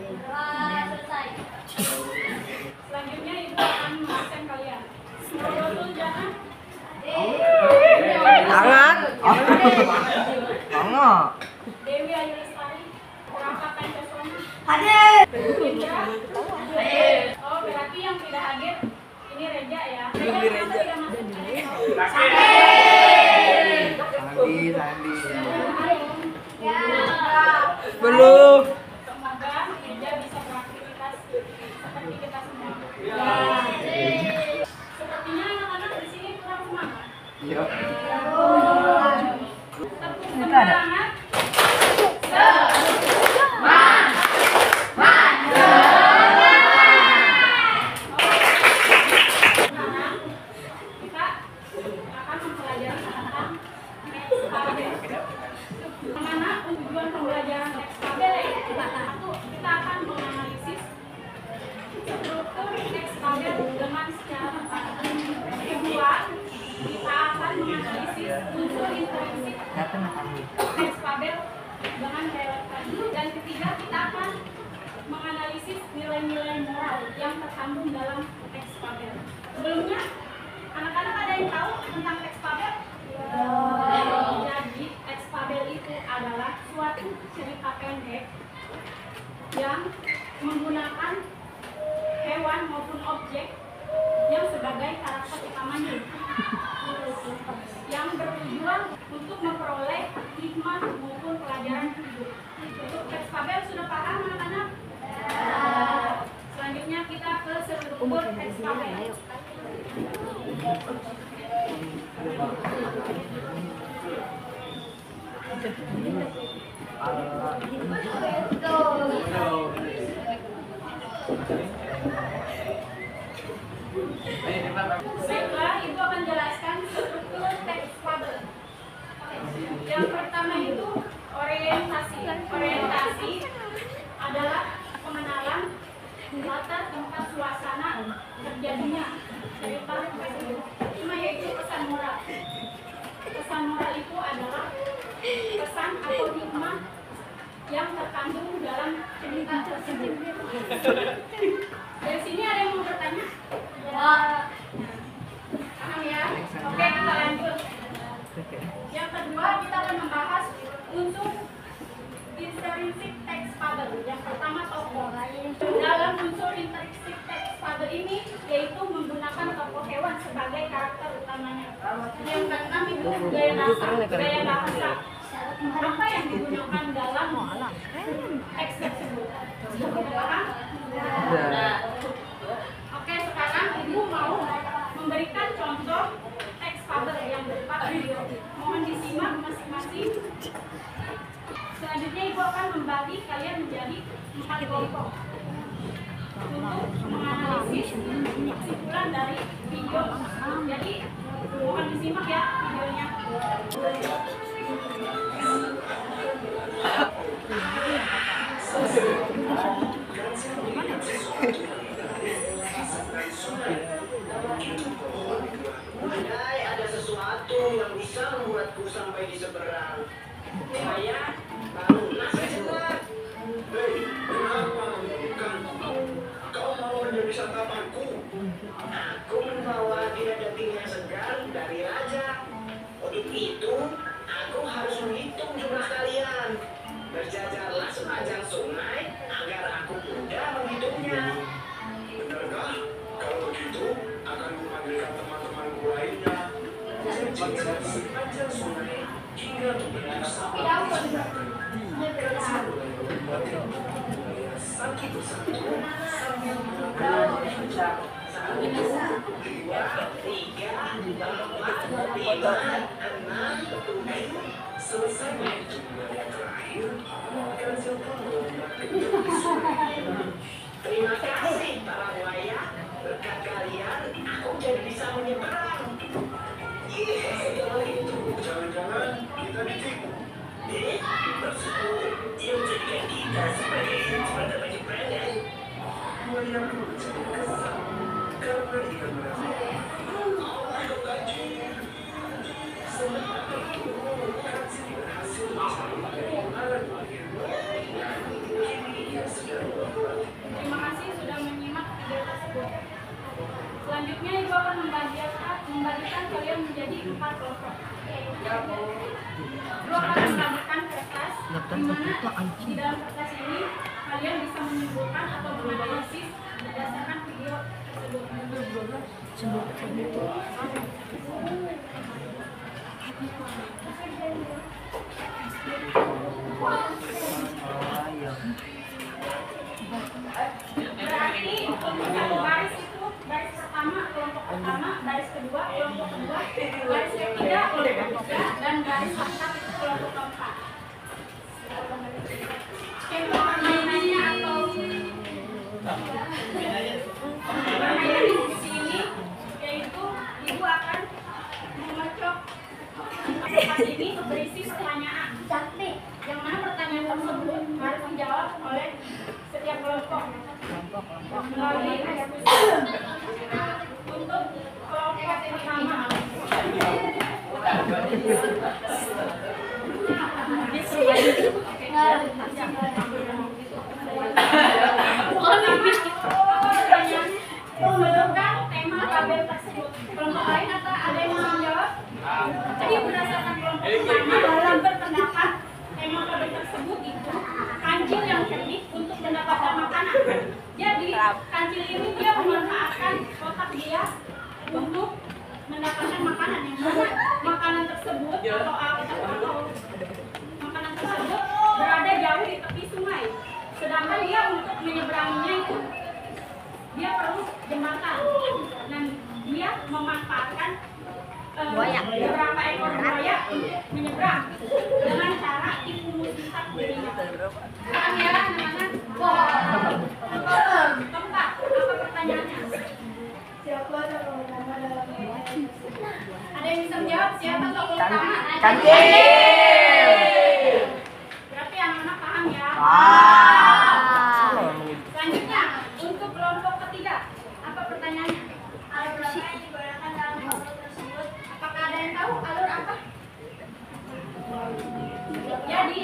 Selesai. Selanjutnya ibu akan mengasen kalian. Betul jangan. Tangan. Tangan. Dewi Ayu Lestari. Raka Pancasona. Hadir. Indra. Hadir. Oh berarti yang tidak hadir ini Reja ya. Reja kenapa tidak masuk? Sandi. Ya. Belum. Semoga Reja bisa beraktivitas seperti kita semua. Sepertinya anak-anak di sini kurang semangat. Iya. Tepuk semangat. Mana tujuan pembelajaran teks tabel ya? Satu, kita akan menganalisis struktur teks tabel dengan secara tepat. Kedua, kita akan menganalisis unsur intrinsik teks tabel dengan relevan. Dan ketiga, kita akan menganalisis nilai-nilai moral yang terkandung dalam teks tabel. Sebelumnya, anak-anak ada yang tahu tentang teks tabel? Jadi teks tabel itu adalah suatu cerita pendek yang menggunakan hewan maupun objek yang sebagai karakter utamanya, yang bertujuan untuk memperoleh hikmah maupun pelajaran hidup. Untuk teks tabel sudah paham anak-anak? Selanjutnya kita ke struktur teks tabel. Baiklah, Ibu akan jelaskan struktur teks tabel. Yang pertama itu orientasi. Orientasi adalah pengenalan latar tempat suasana terjadinya cerita tersebut. Cuma yaitu pesan moral. Pesan moral itu adalah pesan atau hikmah yang terkandung dalam cerita tersebut. Dari sini ada yang mau bertanya? Paham ya? Oke, kita lanjut. Yang kedua, kita akan membahas unsur intrinsik teks tabel. Yang pertama tokoh. Dalam unsur intrinsik teks tabel ini yaitu menggunakan tokoh hewan sebagai karakter utamanya. Yang keenam itu gaya bahasa. Apa yang digunakan dalam teks tersebut? Paham? Oke, sekarang Ibu mau memberikan contoh teks tabel yang berupa video. Mohon disimak masing-masing. Selanjutnya Ibu akan membagi kalian menjadi 4 kelompok untuk menganalisis kesimpulan dari video. Jadi mohon disimak ya videonya. Andai ada sesuatu yang bisa membuatku sampai di seberang, saya barulah sejenak. Hei, kenapa menurunkanku? Kau mau menjadi santapanku? Aku membawa daging yang segar dari raja. Untuk itu, aku harus menghitung jumlah kalian. Berjajarlah sepanjang sungai agar aku mudah menghitungnya. Benarkah? Kalau begitu, akan kupanggilkan teman-temanku lainnya. Berjajar sepanjang sungai hingga membentuk satu persatu sambil mengucap 1, 2, 3, 4, 5, 6, 7. Selesai menghitung yang terakhir, kalian pun terima kasih para buaya. Berkat kalian, aku jadi bisa menyeberang. Kalau itu, Jangan-jangan kita ditipu. maksudku, dia menjadikan kita sebagai semacam penyeberangan. Buayaku menjadi kesal karena ikan merasa. Aku kaji. Sementara itu, berhasil mencari dari alat akhir. Kini ia sedang Selanjutnya ibu akan membagikan kalian menjadi 4 kelompok. Ibu akan menambahkan kertas, di mana di dalam kertas ini kalian bisa menyimpulkan atau menganalisis berdasarkan video tersebut. Berarti untuk satu baris itu baris pertama kelompok pertama, baris kedua kelompok kedua, baris ketiga kelompok ketiga, dan baris keempat itu kelompok keempat. Skema permainannya atau permainan di sini yaitu ibu akan mengocok kertas ini berisi pertanyaan. Yang mana pertanyaan tersebut harus dijawab oleh setiap kelompok melalui diskusi. Untuk kelompok pertama, menentukan tema tabel tersebut. Kelompok lain atau ada yang mau menjawab? Jadi berdasarkan kelompok pertama dalam berpendapat tema tabel tersebut itu kancil yang cerdik untuk mendapatkan makanan. Jadi kancil ini dia memanfaatkan otak dia untuk mendapatkan makanan, yang mana makanan tersebut atau makanan tersebut berada jauh di tepi sungai. Sedangkan dia untuk menyeberanginya itu dia perlu jembatan, dan dia memanfaatkan beberapa ekor buaya untuk menyeberang dengan cara tipu muslihat dirinya. Sekarang ya anak-anak, keempat, apa pertanyaannya? Ada yang bisa menjawab siapa tokoh utama? Kancil. Berarti anak-anak paham ya? Selanjutnya untuk kelompok ketiga, apa pertanyaannya? Alur berapa yang digunakan dalam alur tersebut? Apakah ada yang tahu alur apa? Jadi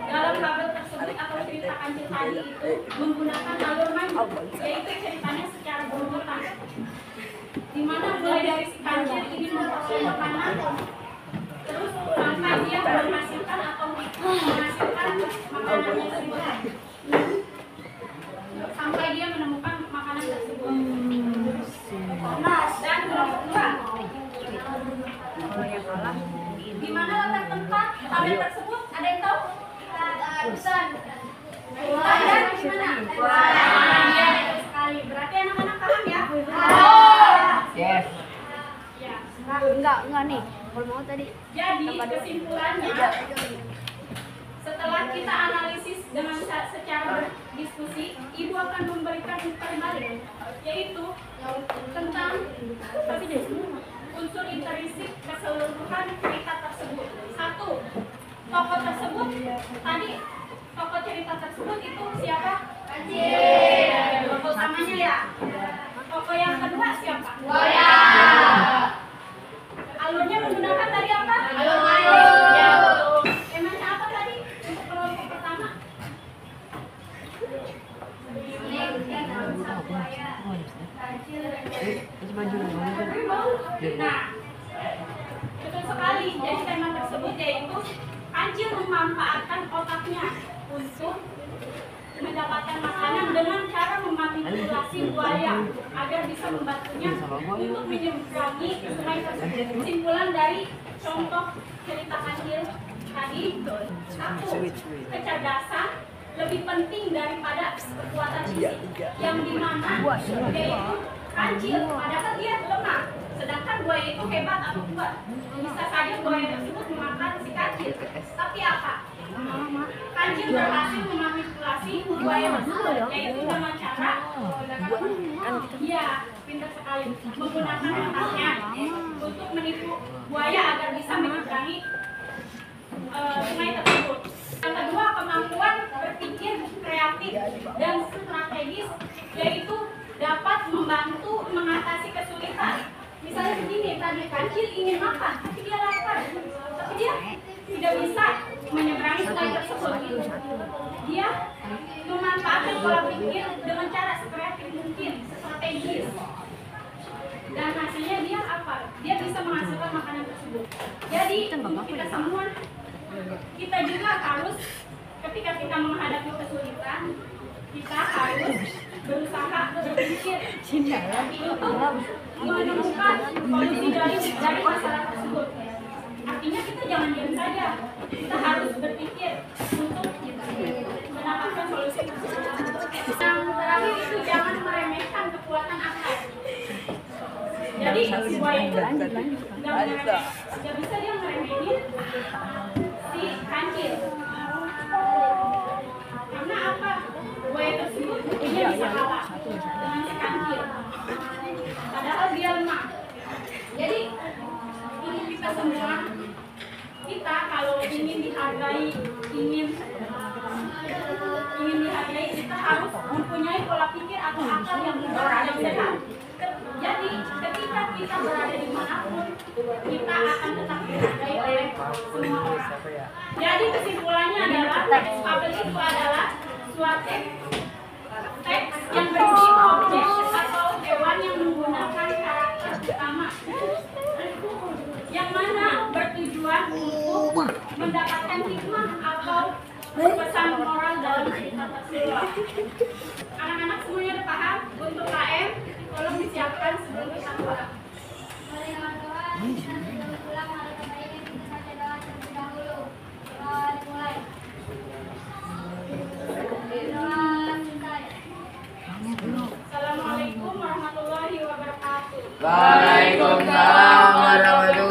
dalam tabel tersebut atau cerita kancil tadi itu menggunakan alur maju, yaitu ceritanya secara berurutan. Di mana mulai dari si kancil ingin memperoleh makanan, terus sampai dia menghasilkan atau menghasilkan makanannya sendiri, sampai dia menemukan makanan tersebut. Dan kelompok dua, di mana letak tempat tabel tersebut? Ada yang tahu? Bukan. Di mana? Iya, betul sekali. Berarti anak-anak paham ya? Yes. Ya. Enggak nih. Kalau mau tadi. Jadi kesimpulannya, setelah kita analisis dengan secara berdiskusi, ibu akan memberikan informasi, yaitu tentang unsur intrinsik keseluruhan cerita tersebut. Satu, tokoh tersebut tadi, tokoh cerita tersebut itu siapa? Kancil. Tokoh utamanya ya. Tokoh yang kedua siapa? Buaya. Alurnya menggunakan tadi apa? Alur main. Ya, betul. Temanya apa tadi untuk kelompok pertama? Nah, betul sekali. Jadi tema tersebut yaitu kancil memanfaatkan otaknya untuk mendapatkan makanan dengan cara memanipulasi buaya agar bisa membantunya untuk menyeberangi sungai tersebut. Kesimpulan dari contoh cerita kancil tadi, satu, kecerdasan lebih penting daripada kekuatan fisik, yang dimana yaitu kancil padahal dia lemah, sedangkan buaya itu hebat atau kuat. Bisa saja buaya tersebut memakan si kancil, tapi apa? Kancil berhasil memanipulasi buaya tersebut, yaitu dengan cara pintar sekali menggunakan otaknya untuk menipu buaya agar bisa menyeberangi sungai tersebut. Yang kedua, kemampuan berpikir kreatif dan strategis, yaitu dapat membantu mengatasi kesulitan. Misalnya begini, tadi kancil ingin makan, tapi dia lapar, tapi dia tidak bisa menyeberangi sungai tersebut. Dia memanfaatkan pola pikir dengan cara sekreatif mungkin, strategis. dan hasilnya dia apa? Dia bisa menghasilkan makanan tersebut. Jadi untuk kita semua, kita juga harus ketika kita menghadapi kesulitan, kita harus berusaha berpikir menemukan solusi dari masalah tersebut. Artinya kita jangan diam saja, kita harus berpikir untuk mendapatkan solusi tersebut. Yang terakhir itu jangan meremehkan kekuatan akal. Jadi si buaya itu nggak bisa dia meremehin si kancil. Karena apa? Buaya tersebut dia bisa kalah dengan si kancil. Padahal dia lemah. Jadi untuk kita semua, kita kalau ingin dihargai, ingin dihargai, kita harus mempunyai pola pikir atau akal yang sehat. Jadi ketika kita berada dimanapun, kita akan tetap dihargai oleh semua orang. Jadi kesimpulannya adalah teks fabel itu adalah suatu teks yang berisi objek atau hewan yang menggunakan karakter utama, yang mana bertujuan untuk mendapatkan hikmah atau pesan moral dalam cerita tersebut. Anak-anak semuanya udah paham? Untuk KM, tolong disiapkan sebelum kita mulai. Mari teman-teman, kita pulang hari terbaik yang kita baca doa terlebih dahulu. Mulai. Assalamualaikum warahmatullahi wabarakatuh. Waalaikumsalam warahmatullahi